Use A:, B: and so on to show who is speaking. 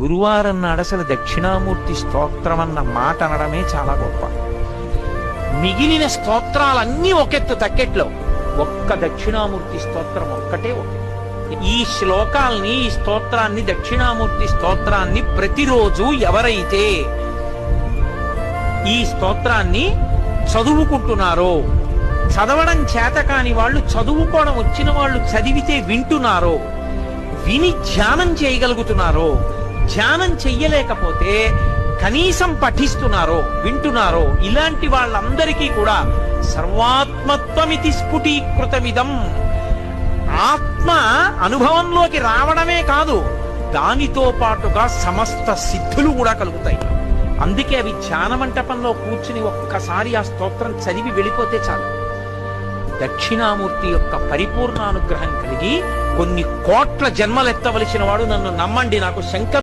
A: గురువారం నాడు అసలు దక్షిణామూర్తి స్తోత్రం అన్న మాట అనడమే చాలా గొప్ప. మిగిలిన స్తోత్రాలన్నీ ఒకెత్తు తక్కెట్లో, ఒక్క దక్షిణామూర్తి స్తోత్రం ఒక్కటే ఒకెత్తు. ఈ శ్లోకాల్ని, ఈ స్తోత్రాన్ని, దక్షిణామూర్తి స్తోత్రాన్ని ప్రతిరోజు ఎవరైతే ఈ స్తోత్రాన్ని చదువుకుంటున్నారో, చదవడం చేత కాని వాళ్ళు, చదువుకోవడం వచ్చిన వాళ్ళు చదివితే వింటున్నారో, విని ధ్యానం చేయగలుగుతున్నారో, ధ్యానం చెయ్యలేకపోతే కనీసం పఠిస్తున్నారో, వింటున్నారో, ఇలాంటి వాళ్ళందరికీ కూడా సర్వాత్మత్వమితి స్ఫుటీకృతమిదం, ఆత్మ అనుభవంలోకి రావడమే కాదు, దానితో పాటుగా సమస్త సిద్ధులు కూడా కలుగుతాయి. అందుకే అవి ధ్యాన మంటపంలో కూర్చుని ఒక్కసారి ఆ స్తోత్రం చదివి వెళ్ళిపోతే చాలు. దక్షిణామూర్తి యొక్క పరిపూర్ణ అనుగ్రహం కలిగి కొన్ని కోట్ల జన్మలెత్తవలసిన వాడు, నన్ను నమ్మండి, నాకు శంక